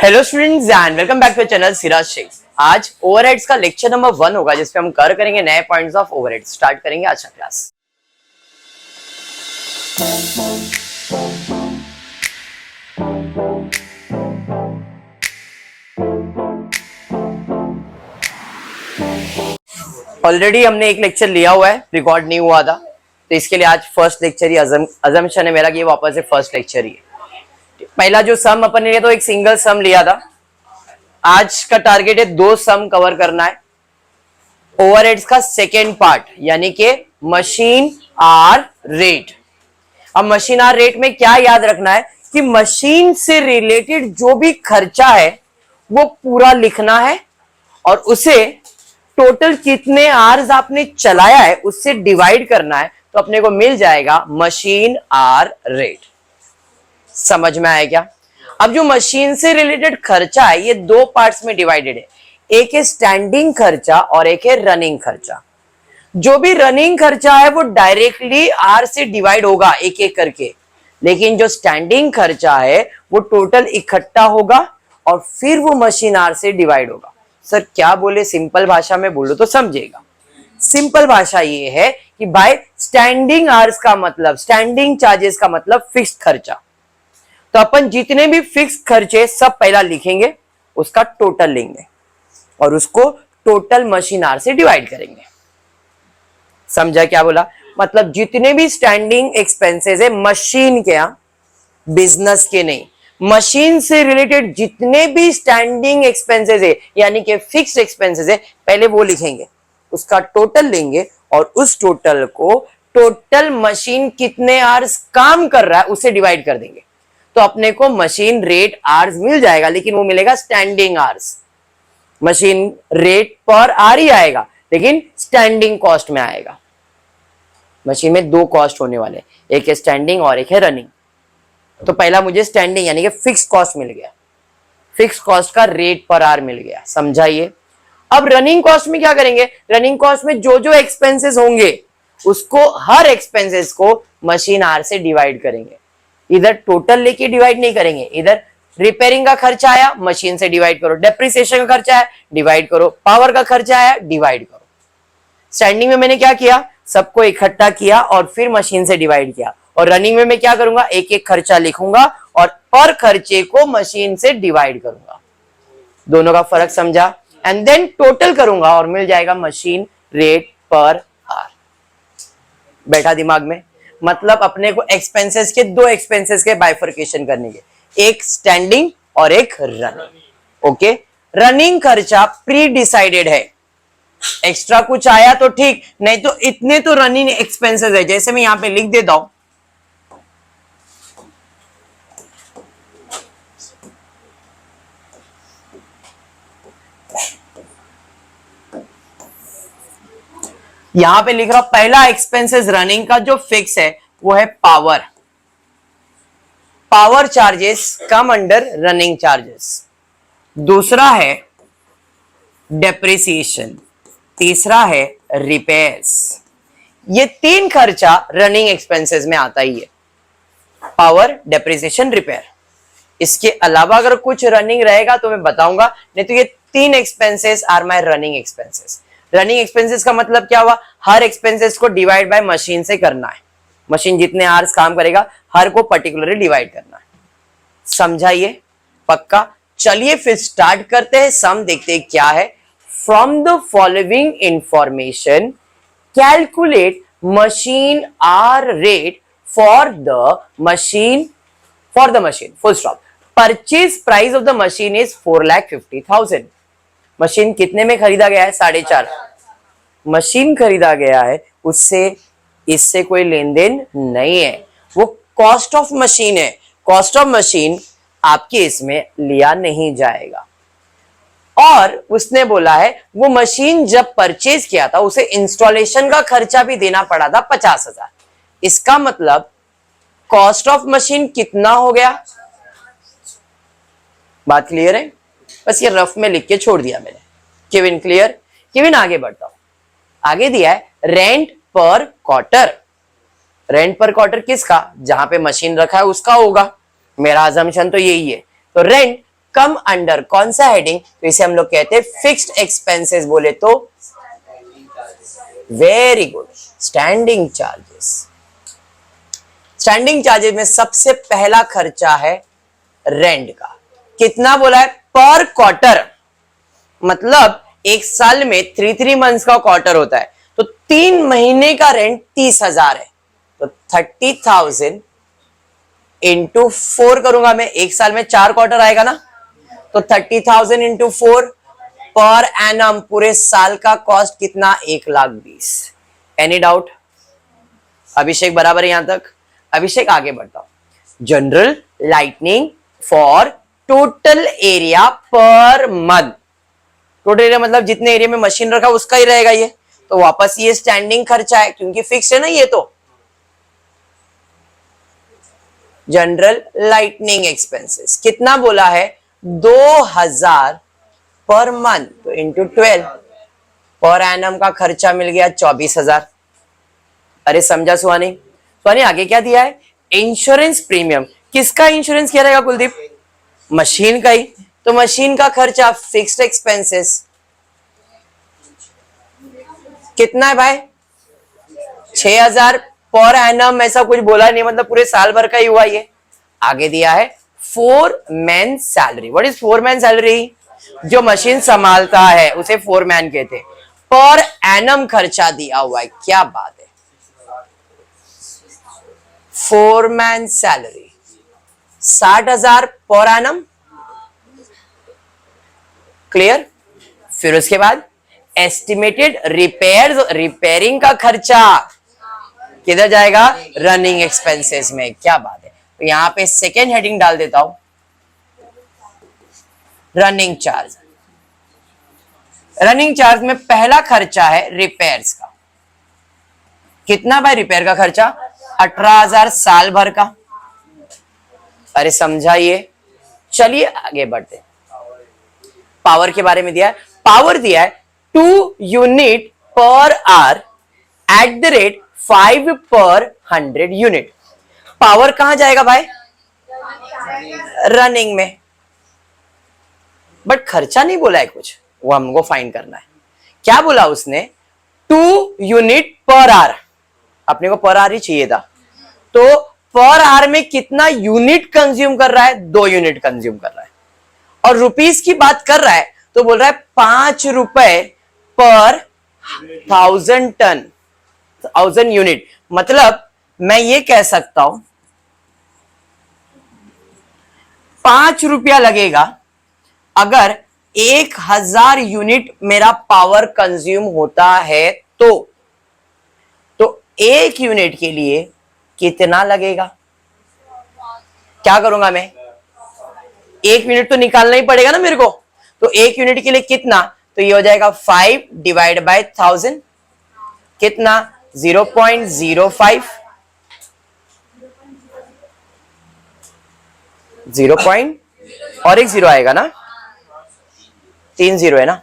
Hello students and welcome back to channel Siraj Shaikh. आज overheads का lecture number 1 होगा जिसपे हम करेंगे नए पॉइंट्स ऑफ ओवरहेड। स्टार्ट करेंगे आज का क्लास। ऑलरेडी हमने एक लेक्चर लिया हुआ है, रिकॉर्ड नहीं हुआ था, तो इसके लिए आज फर्स्ट लेक्चर ही अजम्पशन है मेरा कि ये वापस से फर्स्ट लेक्चर ही है। पहला जो सम अपन ने लिया तो एक सिंगल सम लिया था। आज का टारगेट है 2 सम कवर करना है। ओवरहेड्स का सेकेंड पार्ट यानी कि मशीन आर रेट। अब मशीन आर रेट में क्या याद रखना है कि मशीन से रिलेटेड जो भी खर्चा है वो पूरा लिखना है और उसे टोटल कितने आवर्स आपने चलाया है उससे डिवाइड करना है, तो अपने को मिल जाएगा मशीन आर रेट। समझ में आया क्या? अब जो मशीन से रिलेटेड खर्चा है ये 2 पार्ट्स में डिवाइडेड है। एक है स्टैंडिंग खर्चा और एक है रनिंग खर्चा। जो भी रनिंग खर्चा है वो डायरेक्टली आर से डिवाइड होगा एक एक करके, लेकिन जो स्टैंडिंग खर्चा है वो टोटल इकट्ठा होगा और फिर वो मशीन आर से डिवाइड होगा। सर क्या बोले? सिंपल भाषा में बोलो तो समझेगा। सिंपल भाषा ये है कि भाई स्टैंडिंग आवर्स का मतलब, स्टैंडिंग चार्जेस का मतलब फिक्स्ड खर्चा। तो अपन जितने भी फिक्स खर्चे सब पहला लिखेंगे, उसका टोटल लेंगे और उसको टोटल मशीन आवर से डिवाइड करेंगे। समझा क्या बोला? मतलब जितने भी स्टैंडिंग एक्सपेंसेस है मशीन के, यहां बिजनेस के नहीं, मशीन से रिलेटेड जितने भी स्टैंडिंग एक्सपेंसेस है यानी कि फिक्स्ड एक्सपेंसेस है, पहले वो लिखेंगे, उसका टोटल लेंगे और उस टोटल को टोटल मशीन कितने आवर्स काम कर रहा है उससे डिवाइड कर देंगे। तो अपने को मशीन रेट आवर्स मिल जाएगा, लेकिन वो मिलेगा standing hours. Machine rate per hour ही आएगा लेकिन स्टैंडिंग कॉस्ट में आएगा। मशीन में 2 कॉस्ट होने वाले, एक है स्टैंडिंग और एक है रनिंग। तो पहला मुझे स्टैंडिंग यानी कि फिक्स कॉस्ट मिल गया, फिक्स कॉस्ट का रेट पर आवर मिल गया। समझाइए। अब रनिंग कॉस्ट में क्या करेंगे? रनिंग कॉस्ट में जो जो एक्सपेंसेस होंगे उसको, हर एक्सपेंसेस को मशीन आवर से डिवाइड करेंगे। इधर टोटल लेके डिवाइड नहीं करेंगे, इधर रिपेयरिंग का खर्चा आया मशीन से डिवाइड करो, डेप्रिसिएशन का खर्चा है डिवाइड करो, पावर का खर्चा आया डिवाइड करो। स्टैंडिंग में मैंने क्या किया? सबको इकट्ठा किया और फिर मशीन से डिवाइड किया। और रनिंग में मैं क्या करूंगा? एक एक खर्चा लिखूंगा और पर खर्चे को मशीन से डिवाइड करूंगा। दोनों का फर्क समझा? एंड देन टोटल करूंगा और मिल जाएगा मशीन रेट पर आवर। बैठा दिमाग में? मतलब अपने को एक्सपेंसेस के 2 एक्सपेंसेस के बाइफर्केशन करने के, एक स्टैंडिंग और एक रनिंग। ओके, रनिंग खर्चा प्री डिसाइडेड है, एक्स्ट्रा कुछ आया तो ठीक, नहीं तो इतने तो रनिंग एक्सपेंसेस है। जैसे मैं यहां पे लिख देता हूं, यहां पे लिख रहा हूं पहला एक्सपेंसेस रनिंग का जो फिक्स है वो है power. Power charges come under running charges. दूसरा है डेप्रिसिएशन, तीसरा है रिपेयर्स। ये 3 खर्चा रनिंग एक्सपेंसेस में आता ही है, पावर, डेप्रिसिएशन, रिपेयर। इसके अलावा अगर कुछ रनिंग रहेगा तो मैं बताऊंगा, नहीं तो ये 3 expenses are my running expenses. Running expenses का मतलब क्या हुआ? हर एक्सपेंसेस को डिवाइड बाय मशीन से करना है। मशीन जितने आवर्स काम करेगा हर को पर्टिकुलरली डिवाइड करना है। समझाइए? पक्का? चलिए फिर स्टार्ट करते हैं। सम देखते हैं क्या है। From the following information calculate machine hour rate for the machine full stop. Purchase price of the machine is 4,50,000। Machine कितने में खरीदा गया है? 4.5 मशीन खरीदा गया है, उससे इससे कोई लेन देन नहीं है, वो कॉस्ट ऑफ मशीन है। कॉस्ट ऑफ मशीन आपके इसमें लिया नहीं जाएगा। और उसने बोला है वो मशीन जब परचेज किया था उसे इंस्टॉलेशन का खर्चा भी देना पड़ा था 50,000। इसका मतलब कॉस्ट ऑफ मशीन कितना हो गया? बात क्लियर है? बस ये रफ में लिख के छोड़ दिया मैंने। Kevin clear? केविन आगे बढ़ता हूं। आगे दिया है रेंट पर क्वार्टर। रेंट पर क्वार्टर किसका? जहां पे मशीन रखा है उसका होगा। मेरा अजम्पशन तो यही है। तो रेंट कम अंडर कौन सा हेडिंग? तो इसे हम लोग कहते हैं फिक्स्ड एक्सपेंसेस बोले तो। Very good, standing charges. Standing charges में सबसे पहला खर्चा है रेंट का। कितना बोला है? पर क्वार्टर, मतलब एक साल में 3 मंथ्स का क्वार्टर होता है, तो 3 महीने का रेंट 30,000 है। तो 30,000 इंटू 4 करूंगा मैं, एक साल में 4 क्वार्टर आएगा ना, तो 30,000 इंटू 4 पर एनम, पूरे साल का कॉस्ट कितना? 1,20,000। Any doubt? अभिषेक बराबर है यहां तक? अभिषेक आगे बढ़ता हूं। General lightning for total area per month. Total area मतलब जितने एरिया में मशीन रखा उसका ही रहेगा ये, तो वापस ये स्टैंडिंग खर्चा है क्योंकि फिक्स है ना ये। तो जनरल लाइटनिंग एक्सपेंसेस कितना बोला है? 2,000 पर मंथ, तो इंटू 12 पर एनम का खर्चा मिल गया 24,000। अरे समझा सुहानी? सुहानी आगे क्या दिया है? Insurance premium. किसका इंश्योरेंस किया रहेगा कुलदीप? मशीन का ही, तो मशीन का खर्चा फिक्स्ड एक्सपेंसेस कितना है भाई? 6,000 पर एनम। ऐसा कुछ बोला नहीं, मतलब पूरे साल भर का ही हुआ ये। आगे दिया है 4 man salary. What is 4 man salary? जो मशीन संभालता है उसे 4 मैन कहते हैं। पर एनम खर्चा दिया हुआ है, क्या बात है। 4 man salary 60,000 per annum. Clear? फिर उसके बाद एस्टिमेटेड रिपेयरिंग का खर्चा किधर जाएगा? रनिंग एक्सपेंसेस में। क्या बात है। तो यहां पे सेकेंड हेडिंग डाल देता हूं, रनिंग चार्ज। रनिंग चार्ज में पहला खर्चा है रिपेयर्स का। कितना भाई रिपेयर का खर्चा? 18,000 साल भर का। अरे समझाइए। चलिए आगे बढ़ते हैं। पावर के बारे में दिया है। पावर दिया है 2 unit per hour at the rate 5 पर 100 यूनिट। पावर कहां जाएगा भाई? रनिंग में। बट खर्चा नहीं बोला है कुछ, वो हमको फाइंड करना है। क्या बोला उसने? 2 यूनिट पर आवर। अपने को पर आवर ही चाहिए था, तो पर आवर में कितना यूनिट कंज्यूम कर रहा है? 2 यूनिट कंज्यूम कर रहा है। और रुपीस की बात कर रहा है तो बोल रहा है 5 रुपए पर 1000 टन, 1000 यूनिट। मतलब मैं ये कह सकता हूं 5 रुपया लगेगा अगर 1,000 यूनिट मेरा पावर कंज्यूम होता है तो 1 यूनिट के लिए कितना लगेगा? क्या करूंगा मैं? 1 यूनिट तो निकालना ही पड़ेगा ना मेरे को, तो 1 यूनिट के लिए कितना? तो ये हो जाएगा 5 डिवाइड बाय 1000। कितना? 0.05। 0. और एक 0 आएगा ना, 3 0 है ना,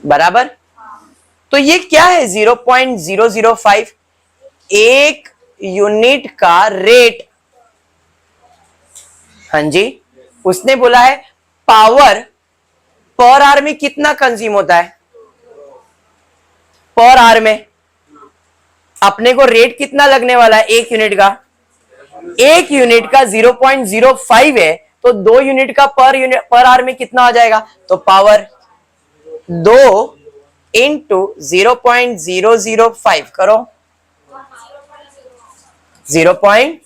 बराबर। तो ये क्या है? 0.005 एक यूनिट का रेट। हाँ जी, उसने बोला है पावर पर आवर में कितना कंज्यूम होता है? पर आवर में अपने को रेट कितना लगने वाला है? 1 यूनिट का। 1 यूनिट का 0.05 है, तो 2 यूनिट का पर आवर में कितना आ जाएगा? तो पावर 2 इंटू 0.005 करो, 0.05।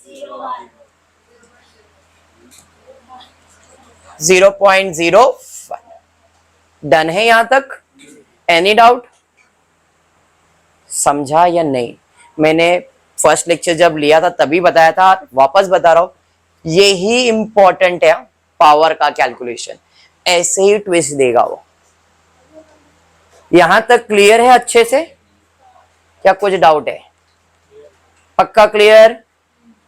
डन है यहां तक? Any doubt? समझा या नहीं? मैंने फर्स्ट लेक्चर जब लिया था तभी बताया था, वापस बता रहा हूं, यही इंपॉर्टेंट है पावर का कैलकुलेशन। ऐसे ही ट्विस्ट देगा वो। यहां तक क्लियर है अच्छे से? क्या कुछ डाउट है? पक्का क्लियर?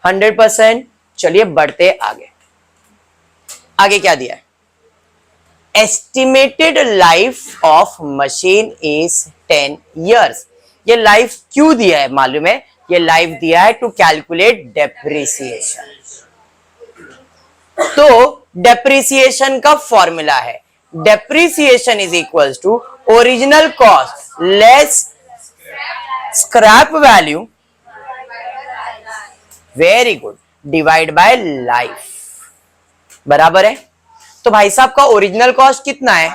100%? चलिए बढ़ते आगे। आगे क्या दिया है? Estimated life of machine is 10 years। ये लाइफ क्यों दिया है मालूम है? ये लाइफ दिया है टू कैलकुलेट डेप्रिसिएशन। तो डेप्रिसिएशन का फॉर्मूला है, depreciation is equals to original cost less scrap value, very good, divide by life, बराबर है। तो भाई साहब का ओरिजिनल कॉस्ट कितना है?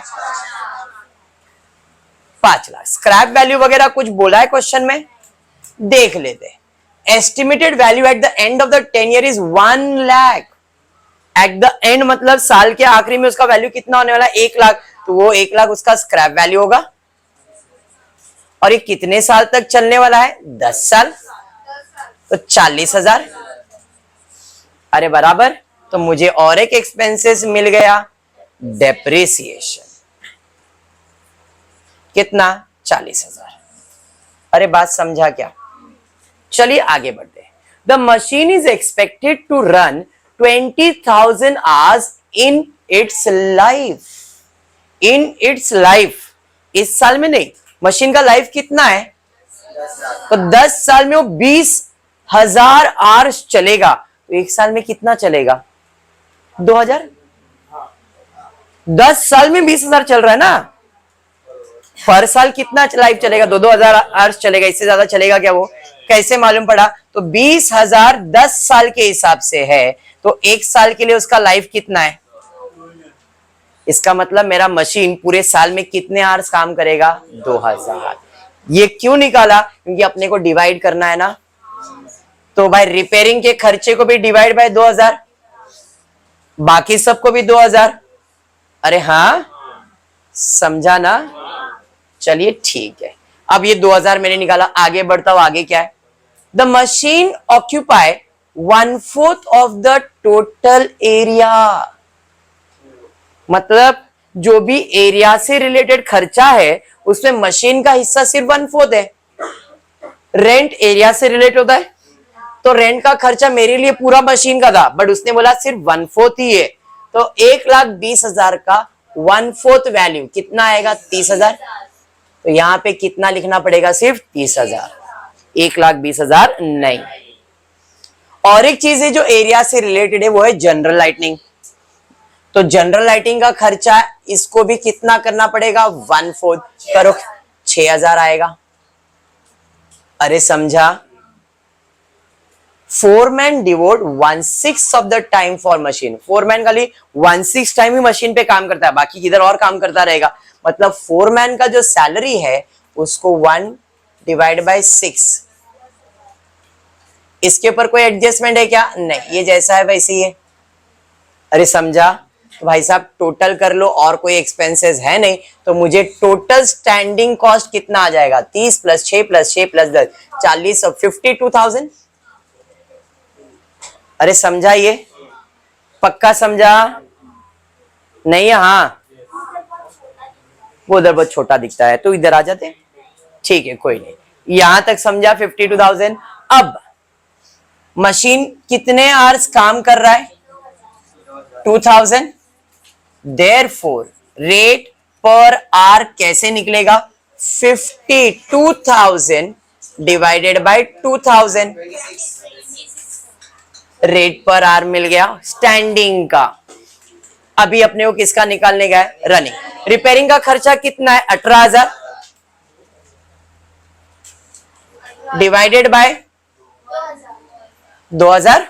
5 लाख। स्क्रैप वैल्यू वगैरह कुछ बोला है क्वेश्चन में, देख लेते हैं। Estimated value at the end of the 10 year is 1 lakh. At the end मतलब साल के आखिरी में उसका वैल्यू कितना होने वाला है? 1 लाख। तो वो 1 लाख उसका स्क्रैप वैल्यू होगा। और ये कितने साल तक चलने वाला है? 10 साल। तो 40,000। अरे बराबर। तो मुझे और एक एक्सपेंसेस मिल गया, डेप्रिसिएशन। कितना? 40,000। अरे बात समझा क्या? चलिए आगे बढ़ते हैं। The machine is expected to run 20,000 hours in its life. In its life, इस साल में नहीं, मशीन का लाइफ कितना है? तो 10 साल में वो 20,000 आवर्स चलेगा। तो एक साल में कितना चलेगा? 2,000। 10 साल में 20,000 चल रहा है ना, पर साल कितना लाइफ चलेगा? 2,000 आवर्स चलेगा। इससे ज्यादा चलेगा क्या? वो कैसे मालूम पड़ा? तो 20,000 10 साल के हिसाब से है, तो एक साल के लिए उसका लाइफ कितना है? इसका मतलब मेरा मशीन पूरे साल में कितने आवर्स काम करेगा? 2,000। ये क्यों निकाला? क्योंकि अपने को डिवाइड करना है ना। तो भाई रिपेयरिंग के खर्चे को भी डिवाइड बाय 2,000, बाकी सबको भी 2,000। अरे हाँ, समझा ना? चलिए ठीक है। अब ये 2,000 मैंने निकाला, आगे बढ़ता हूं। आगे क्या है? The machine occupy 1/4 of the total area. मतलब जो भी एरिया से रिलेटेड खर्चा है उसमें मशीन का हिस्सा सिर्फ 1/4 है। रेंट एरिया से रिलेट होता है, तो रेंट का खर्चा मेरे लिए पूरा मशीन का था, बट उसने बोला सिर्फ 1/4 ही है। तो 1,20,000 का 1/4 वैल्यू कितना आएगा? 30,000। तो यहां पे कितना लिखना पड़ेगा? सिर्फ 30,000, 1,20,000 नहीं। और एक चीज है जो एरिया से रिलेटेड है, वो है जनरल लाइटनिंग। तो जनरल लाइटिंग का खर्चा इसको भी कितना करना पड़ेगा? 1/4 करो, 6,000 आएगा। अरे समझा? Foreman devote 1/6 of the time for machine. Foreman खाली 1/6 टाइम ही मशीन पे काम करता है, बाकी किधर और काम करता रहेगा। मतलब फोरमैन का जो सैलरी है उसको 1/6। इसके ऊपर कोई एडजस्टमेंट है क्या? नहीं, ये जैसा है वैसे ही है। अरे समझा? तो भाई साहब टोटल कर लो, और कोई एक्सपेंसेस है नहीं, तो मुझे टोटल स्टैंडिंग कॉस्ट कितना आ जाएगा? 30 + 6 + 6 + 10 40 और 52,000। अरे समझा? ये पक्का समझा? नहीं? हाँ, वो उधर बहुत छोटा दिखता है, तो इधर आ जाते। ठीक है, कोई नहीं, यहां तक समझा। 52,000। अब मशीन कितने आवर्स काम कर रहा है? 2,000। देयरफॉर रेट पर आवर कैसे निकलेगा? 52,000 divided by 2,000। Rate per hour मिल गया स्टैंडिंग का। अभी अपने को किसका निकालने का है? रनिंग। रिपेयरिंग का खर्चा कितना है? 18,000 डिवाइडेड बाय 2,000।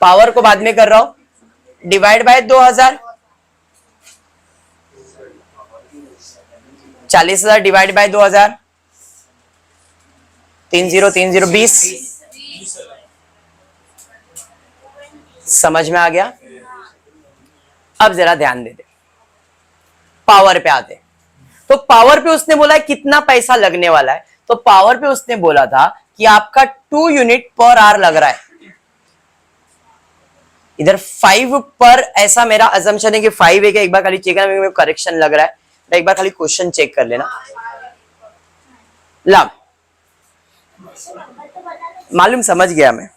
पावर को बाद में कर रहा हूं, डिवाइड बाय 2,000। 40,000 divide by 2,000, 30 20। समझ में आ गया? अब जरा ध्यान दे दे, पावर पे आते। तो पावर पे उसने बोला है कितना पैसा लगने वाला है। तो पावर पे उसने बोला था कि आपका 2 यूनिट पर आवर लग रहा है। इधर 5 पर, ऐसा मेरा अजम्पशन है कि 5 है क्या? एक बार खाली चेक करना, मेरे करेक्शन लग रहा है, एक बार खाली क्वेश्चन चेक कर लेना। लाभ मालूम, समझ गया मैं।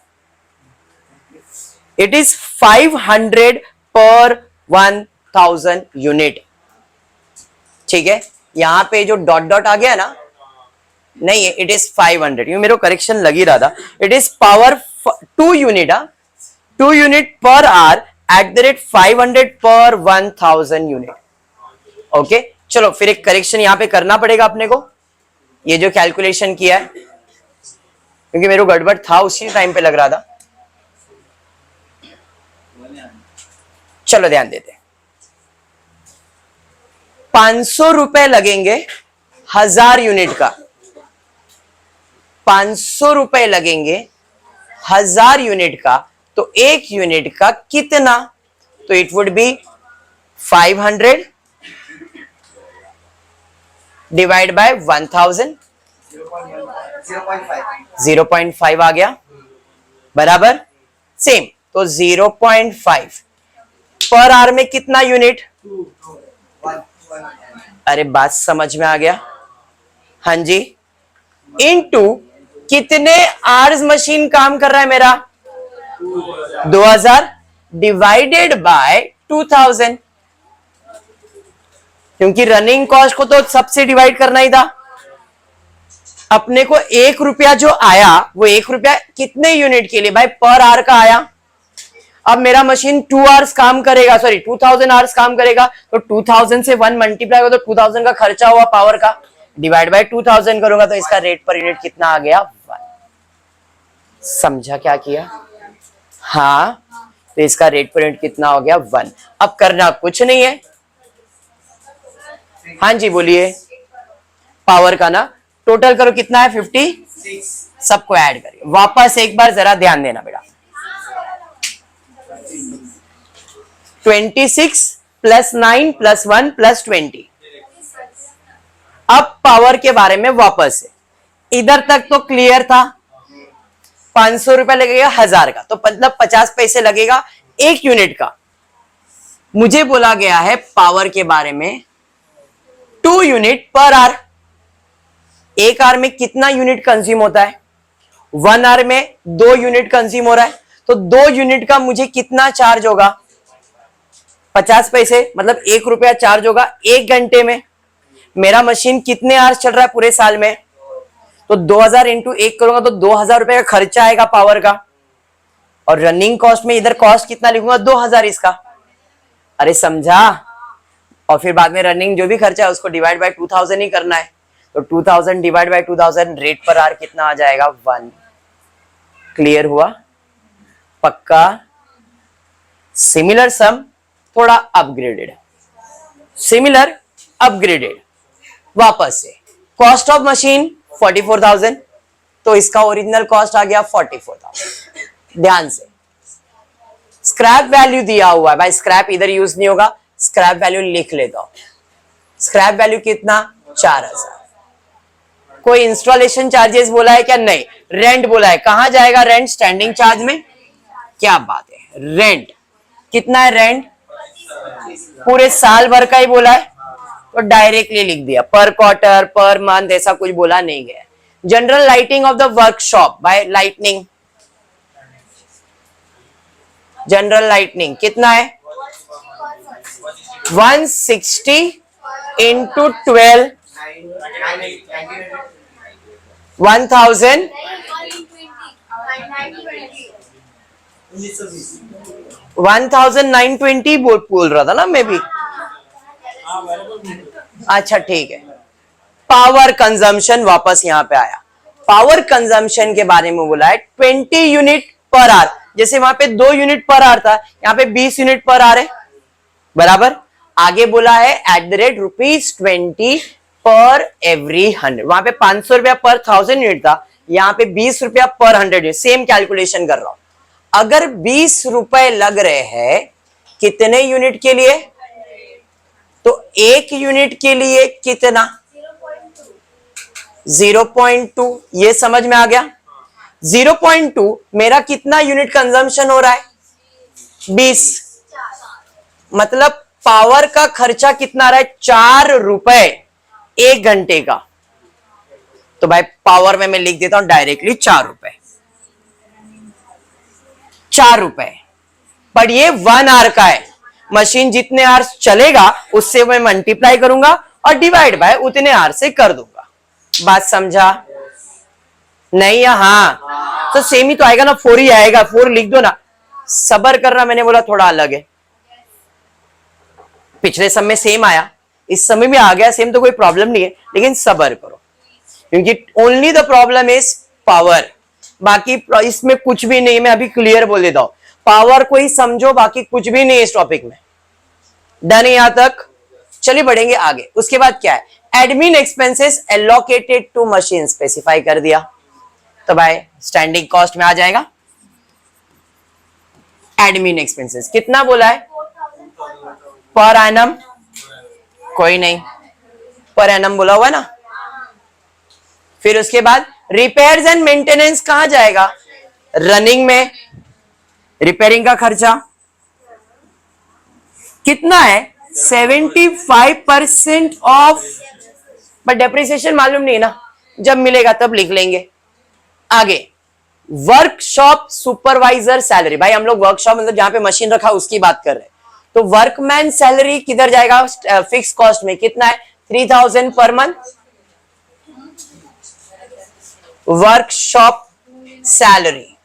इट इज 500 पर 1,000 यूनिट। ठीक है, यहां पे जो डॉट डॉट आ गया ना, नहीं है, इट इज 500। मेरे को करेक्शन लग ही रहा था। It is power 2 unit. 2 unit per hour at the rate 500 पर 1000 यूनिट। ओके, चलो फिर एक करेक्शन यहां पे करना पड़ेगा अपने को। ये जो कैलकुलेशन किया है, क्योंकि मेरे को गड़बड़ था उसी टाइम पे लग रहा था। चलो ध्यान देते हैं। 500 रुपए लगेंगे 1000 यूनिट का। 500 रुपए लगेंगे 1000 यूनिट का, तो एक यूनिट का कितना? तो it would be 500 divide by 1000, 0.5 आ गया बराबर। सेम, तो 0.5 पर आवर में कितना यूनिट? अरे बात समझ में आ गया? हाँ जी, इनटू कितने आवर्स मशीन काम कर रहा है मेरा? 2000 डिवाइडेड बाय 2000, क्योंकि रनिंग कॉस्ट को तो सबसे डिवाइड करना ही था। अपने को 1 रुपया जो आया वो 1 रुपया कितने यूनिट के लिए भाई? पर आवर का आया। अब मेरा मशीन 2 आवर्स काम करेगा, सॉरी 2000 आवर्स काम करेगा, तो 2000 से 1 मल्टीप्लाई होगा तो 2000 का खर्चा हुआ पावर का, डिवाइड बाय 2000 करूंगा तो इसका रेट पर यूनिट कितना आ गया? 1। समझा क्या किया? हाँ, तो इसका रेट पर यूनिट कितना हो गया? 1। अब करना कुछ नहीं है। हाँ जी बोलिए। पावर का ना टोटल करो, कितना है? 56। सबको ऐड करिए। वापस एक बार जरा ध्यान देना बेटा। 26 प्लस 9 प्लस 1 प्लस 20। अब पावर के बारे में वापस है। इधर तक तो क्लियर था। 500 रुपए लगेगा 1000 का, तो मतलब 50 पैसे लगेगा एक यूनिट का। मुझे बोला गया है पावर के बारे में 2 यूनिट पर आवर। एक आवर में कितना यूनिट कंज्यूम होता है? 1 आवर में 2 यूनिट कंज्यूम हो रहा है, तो 2 यूनिट का मुझे कितना चार्ज होगा? 50 पैसे, मतलब 1 रुपया चार्ज होगा 1 घंटे में। मेरा मशीन कितने आवर्स चल रहा है पूरे साल में? तो 2000 इंटू 1 करूंगा तो 2000 रुपए का खर्चा आएगा पावर का। और रनिंग कॉस्ट में इधर कॉस्ट कितना लिखूंगा? 2000 इसका। अरे समझा? और फिर बाद में रनिंग जो भी खर्चा है उसको डिवाइड बाय 2000 ही करना है। तो 2000 divide by 2000 rate per our कितना आ जाएगा? 1। क्लियर हुआ? पक्का? सिमिलर सम थोड़ा अपग्रेडेड, सिमिलर अपग्रेडेड। वापस से कॉस्ट ऑफ मशीन 44,000, तो इसका ओरिजिनल कॉस्ट आ गया 44,000। ध्यान से, स्क्रैप वैल्यू दिया हुआ है भाई, स्क्रैप इधर यूज नहीं होगा, स्क्रैप वैल्यू लिख लेता हूं। स्क्रैप वैल्यू कितना? 4000। कोई इंस्टॉलेशन चार्जेस बोला है क्या? नहीं। रेंट बोला है। कहां जाएगा रेंट? स्टैंडिंग चार्ज में। क्या बात है, रेंट कितना है? रेंट पूरे साल भर का ही बोला है, तो डायरेक्टली लिख दिया। पर क्वार्टर, पर मंथ ऐसा कुछ बोला नहीं गया। General lighting of the workshop by lightning, general lightning कितना है? 160 इंटू 12, 1000, 1920 बोल रहा था ना मैं भी। अच्छा ठीक है। पावर कंजम्पशन वापस यहां पे आया। पावर कंजम्पशन के बारे में बोला है 20 यूनिट पर आवर। जैसे वहां पे 2 यूनिट पर आवर था, यहाँ पे 20 यूनिट पर आवर है बराबर। आगे बोला है एट द रेट ₹20 पर एवरी 100। वहां पे 500 रुपया पर 1000 यूनिट था, यहाँ पे 20 रुपया पर 100 यूनिट। सेम कैलकुलेशन कर रहा हूं। अगर 20 रुपए लग रहे हैं कितने यूनिट के लिए? तो एक यूनिट के लिए कितना? 0.2। ये समझ में आ गया? 0.2 मेरा कितना यूनिट कंजम्पशन हो रहा है? 20। मतलब पावर का खर्चा कितना आ रहा है? 4 रुपए 1 घंटे का। तो भाई पावर में मैं लिख देता हूं डायरेक्टली 4 रुपए, 4 रुपए। पर ये 1 आवर का है। मशीन जितने आवर्स चलेगा उससे मैं मल्टीप्लाई करूंगा और डिवाइड बाय उतने आवर से कर दूंगा। बात समझा? नहीं या हाँ? तो सेम ही तो आएगा ना, 4 ही आएगा। 4 लिख दो ना। सबर करना मैंने बोला थोड़ा अलग है। पिछले सम में सेम आया, इस समय भी आ गया सेम, तो कोई प्रॉब्लम नहीं है, लेकिन सबर करो, क्योंकि only the problem is power, बाकी इसमें कुछ भी नहीं। मैं अभी क्लियर बोल देता हूं, पावर को ही समझो, बाकी कुछ भी नहीं है इस टॉपिक में। डन यहां तक? चलिए बढ़ेंगे आगे। उसके बाद क्या है, admin expenses allocated to machine, specify कर दिया, तो भाई स्टैंडिंग कॉस्ट में आ जाएगा। एडमिन एक्सपेंसेस कितना बोला है? पर एनम, कोई नहीं, पर एनम बोला हुआ है ना। फिर उसके बाद रिपेयर्स एंड मेंटेनेंस कहां जाएगा? रनिंग में। रिपेयरिंग का खर्चा कितना है? 75% ऑफ, बट डेप्रिसिएशन मालूम नहीं ना, जब मिलेगा तब लिख लेंगे। आगे वर्कशॉप सुपरवाइजर सैलरी, भाई हम लोग वर्कशॉप मतलब जहां पे मशीन रखा उसकी बात कर रहे हैं, तो वर्कमैन सैलरी किधर जाएगा? फिक्स कॉस्ट में। कितना है? 3000 पर मंथ। वर्कशॉप सैलरी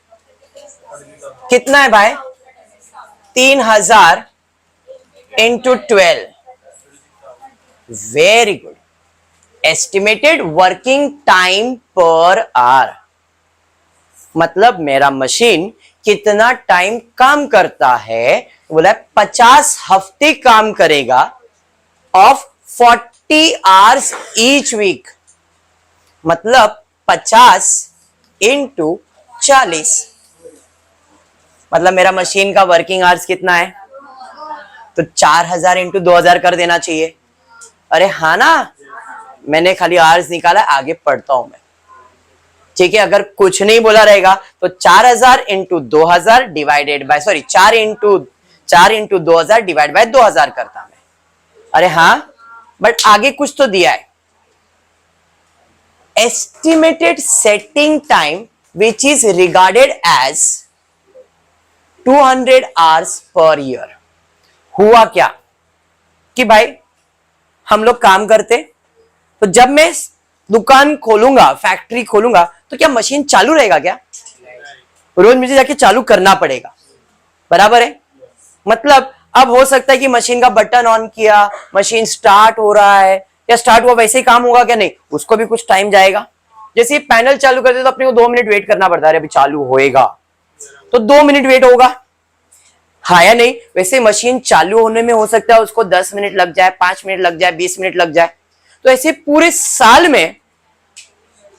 कितना है भाई? 3000 into 12, very good. Estimated working time per hour, मतलब मेरा मशीन कितना टाइम काम करता है? बोला 50 हफ्ते काम करेगा ऑफ 40 आवर्स ईच वीक, मतलब 50 इंटू 40, मतलब मेरा मशीन का वर्किंग आवर्स कितना है? तो 4000 इंटू 2000 कर देना चाहिए। अरे हाँ ना, मैंने खाली आवर्स निकाला, आगे पढ़ता हूं मैं, ठीक है। अगर कुछ नहीं बोला रहेगा तो 4000 into 2000 divided by, sorry 4 into 2000 divide by 2000 करता मैं। अरे हाँ, बट आगे कुछ तो दिया है, estimated setting time which is regarded as 200 hours per year. हुआ क्या कि भाई हम लोग काम करते, तो जब मैं दुकान खोलूंगा, फैक्ट्री खोलूंगा, तो क्या मशीन चालू रहेगा क्या? रोज मुझे जाके चालू करना पड़ेगा, बराबर है। मतलब अब हो सकता है कि मशीन का बटन ऑन किया, मशीन स्टार्ट हो रहा है, या स्टार्ट हुआ वैसे ही काम होगा क्या? नहीं, उसको भी कुछ टाइम जाएगा। जैसे पैनल चालू करते तो अपने को 2 मिनट वेट करना पड़ता है, अभी चालू होएगा तो 2 मिनट वेट होगा, हाँ या नहीं? वैसे मशीन चालू होने में हो सकता है उसको 10 मिनट लग जाए, 5 मिनट लग जाए, 20 मिनट लग जाए। तो ऐसे पूरे साल में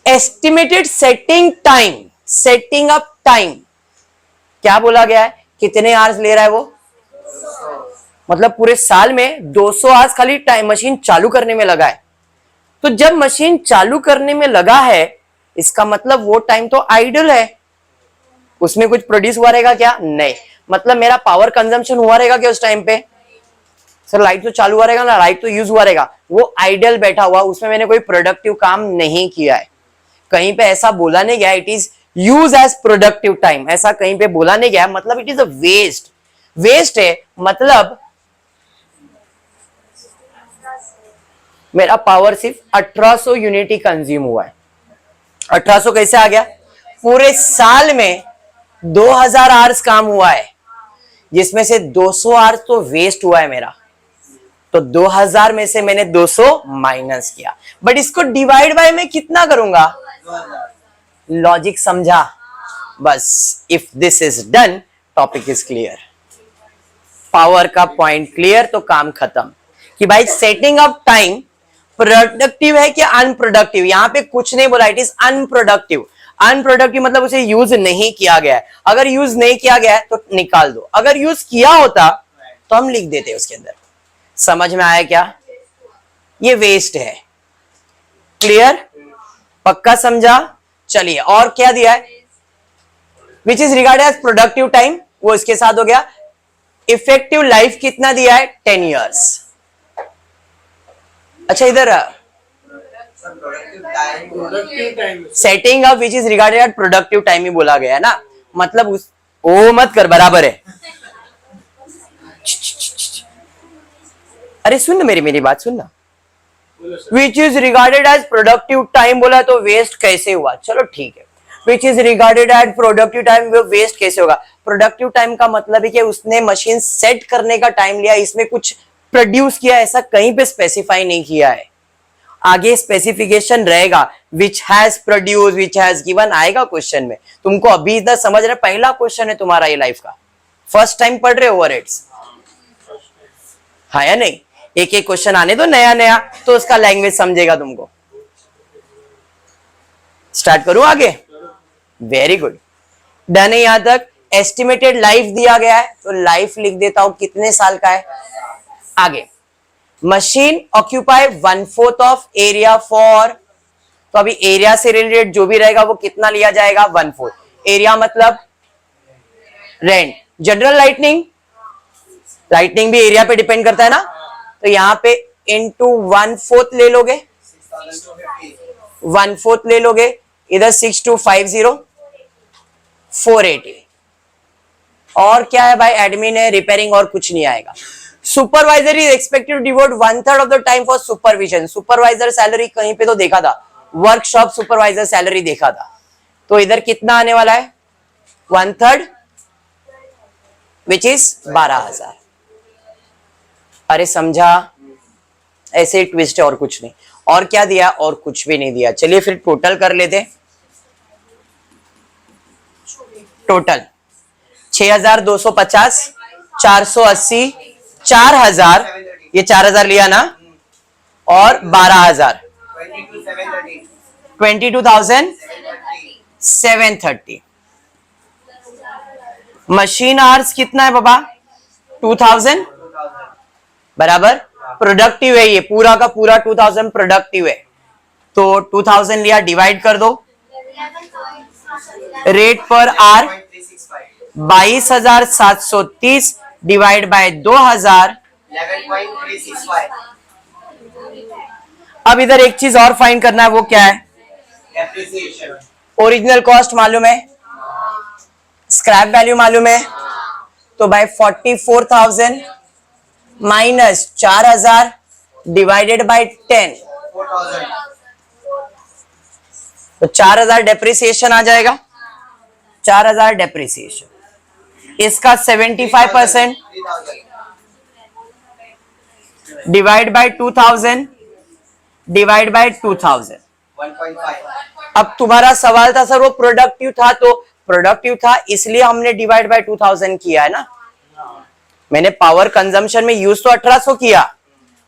estimated setting time, setting up time क्या बोला गया है? कितने आवर्स ले रहा है वो? मतलब पूरे साल में 200 आवर्स खाली टाइम मशीन चालू करने में लगा है। तो जब मशीन चालू करने में लगा है, इसका मतलब वो टाइम तो आइडल है, उसमें कुछ प्रोड्यूस हुआ रहेगा क्या? नहीं। मतलब मेरा पावर कंजम्पशन हुआ रहेगा क्या उस टाइम पे? सर लाइट तो चालू हुआ रहेगा ना, लाइट तो यूज हुआ रहेगा, वो आइडल बैठा हुआ, उसमें मैंने कोई प्रोडक्टिव काम नहीं किया है। कहीं पे ऐसा बोला नहीं गया it is use as productive time, ऐसा कहीं पे बोला नहीं गया, मतलब it is a waste. Waste है मतलब मेरा पावर सिर्फ 1800 यूनिट ही कंज्यूम हुआ है। 1800 कैसे आ गया? पूरे साल में 2000 आवर्स काम हुआ है, जिसमें से 200 आवर्स तो वेस्ट हुआ है मेरा, तो 2000 में से मैंने 200 माइनस किया। बट इसको डिवाइड बाय में कितना करूंगा? लॉजिक समझा? बस if this is done, topic is clear. Power का पॉइंट क्लियर, तो काम खत्म। कि भाई सेटिंग अप टाइम प्रोडक्टिव है कि अनप्रोडक्टिव? यहां पे कुछ नहीं बोला, इट इज अनप्रोडक्टिव। अनप्रोडक्टिव मतलब उसे यूज नहीं किया गया है। अगर यूज नहीं किया गया है तो निकाल दो, अगर यूज किया होता तो हम लिख देते उसके अंदर। समझ में आया क्या? ये वेस्ट है। क्लियर? पक्का समझा? चलिए और क्या दिया है? Which is regarded as productive time, वो इसके साथ हो गया। इफेक्टिव लाइफ कितना दिया है? 10 इयर्स। अच्छा इधर setting up which is regarded as productive time ही बोला गया है ना, मतलब उस ओ मत कर, बराबर है। अरे सुन ना, मेरी बात सुन ना। Which is regarded as productive time बोला तो वेस्ट कैसे हुआ? चलो ठीक है, which is regarded as productive time, waste कैसे होगा? प्रोडक्टिव टाइम का मतलब है कि उसने मशीन सेट करने का टाइम लिया, इसमें कुछ प्रोड्यूस किया, ऐसा कहीं पे स्पेसिफाई नहीं किया है। आगे स्पेसिफिकेशन रहेगा, which has produce, which has given, आएगा क्वेश्चन में। तुमको अभी इधर समझ रहे, पहला क्वेश्चन है तुम्हारा ये लाइफ का, फर्स्ट टाइम पढ़ रहे ओवरहेड्स, हाँ या नहीं? एक एक क्वेश्चन आने दो नया नया, तो उसका लैंग्वेज समझेगा तुमको। स्टार्ट करूं आगे? वेरी गुड, डन है यहां तक। एस्टिमेटेड लाइफ दिया गया है, तो लाइफ लिख देता हूं, कितने साल का है। आगे, machine occupy 1/4 of area for, तो अभी एरिया से रिलेटेड जो भी रहेगा वो कितना लिया जाएगा, 1/4। एरिया मतलब रेंट। जनरल लाइटनिंग, लाइटनिंग भी एरिया पे डिपेंड करता है ना, तो यहां पे इंटू 1/4 ले लोगे, 1/4 ले लोगे, इधर 6250 480। और क्या है भाई, एडमिन है, रिपेयरिंग, और कुछ नहीं आएगा। Supervisor is expected to devote 1/3 of the time for supervision. Supervisor salary कहीं पे तो देखा था, वर्कशॉप सुपरवाइजर सैलरी देखा था, तो इधर कितना आने वाला है, 1/3 विच इज 12,000। अरे समझा, ऐसे ट्विस्ट है और कुछ नहीं। और क्या दिया, और कुछ भी नहीं दिया। चलिए फिर टोटल कर लेते। टोटल 6,250, 480, 4,000, ये 4,000 लिया ना, और 12,000, 22,730। मशीन आवर्स कितना है बाबा, 2,000 बराबर। प्रोडक्टिव है ये पूरा का पूरा 2,000 प्रोडक्टिव है, तो 2,000 लिया, डिवाइड कर दो। रेट पर आर 22,730 डिवाइड बाय 2,000, 11.365। अब इधर एक चीज और फाइंड करना है, वो क्या है, ओरिजिनल कॉस्ट मालूम है, स्क्रैप वैल्यू मालूम है, तो बाय 44,000 माइनस 4,000 डिवाइडेड बाय 10, तो 4,000 डेप्रिसिएशन आ जाएगा। 4,000 डेप्रिसिएशन, इसका 75% डिवाइड बाय 2,000 डिवाइड बाय 2,000, 1.5। अब तुम्हारा सवाल था सर वो प्रोडक्टिव था, तो प्रोडक्टिव था इसलिए हमने डिवाइड बाय 2,000 किया है ना। मैंने पावर कंजम्पशन में यूज तो 1,800 किया,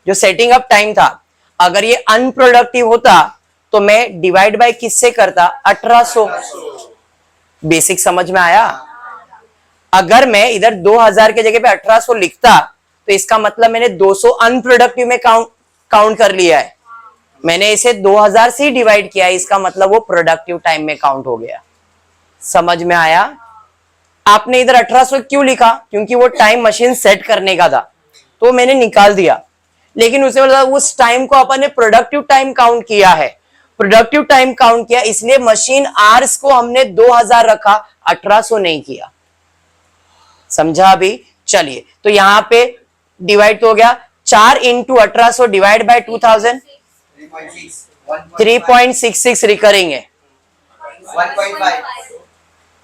जो सेटिंग अप टाइम था। अगर ये अनप्रोडक्टिव होता तो मैं डिवाइड बाय किससे करता, 1,800। बेसिक समझ में आया? अगर मैं इधर 2,000 के जगह पे 1,800 लिखता, तो इसका मतलब मैंने 200 अनप्रोडक्टिव में काउंट कर लिया है। मैंने इसे 2,000 से डिवाइड किया है, इसका मतलब वो प्रोडक्टिव टाइम में काउंट हो गया। समझ में आया? आपने इधर 1,800 क्यों लिखा, क्योंकि वो टाइम मशीन सेट करने का था, तो मैंने निकाल दिया। लेकिन उसे मतलब उस टाइम को अपन ने प्रोडक्टिव टाइम काउंट किया है, प्रोडक्टिव टाइम काउंट किया, इसलिए मशीन आवर्स को हमने 2,000 रखा, 1,800 नहीं किया। समझा अभी? चलिए, तो यहां पे डिवाइड तो हो गया, 4 इंटू 1,800 डिवाइड बाय 2,000, 3.66 रिकरिंग है,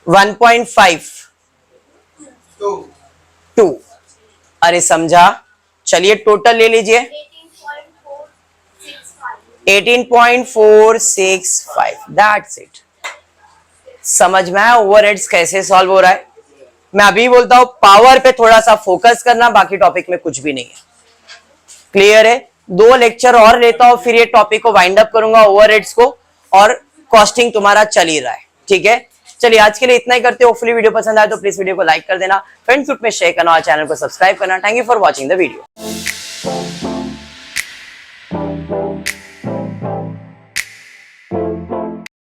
1.5 2। अरे समझा? चलिए टोटल ले लीजिए, 18.465। That's it. समझ में आया ओवरहेड्स कैसे सॉल्व हो रहा है? मैं अभी बोलता हूं पावर पे थोड़ा सा फोकस करना, बाकी टॉपिक में कुछ भी नहीं है। क्लियर है? 2 लेक्चर और लेता हूं, फिर ये टॉपिक को वाइंड अप करूंगा, ओवरहेड्स को, और कॉस्टिंग तुम्हारा चल ही रहा है। ठीक है, चलिए आज के लिए इतना ही करते हो। होपफुली वीडियो पसंद आए तो प्लीज वीडियो को लाइक कर देना, फ्रेंड्स ग्रुप में शेयर करना और चैनल को सब्सक्राइब करना। Thank you for watching the video.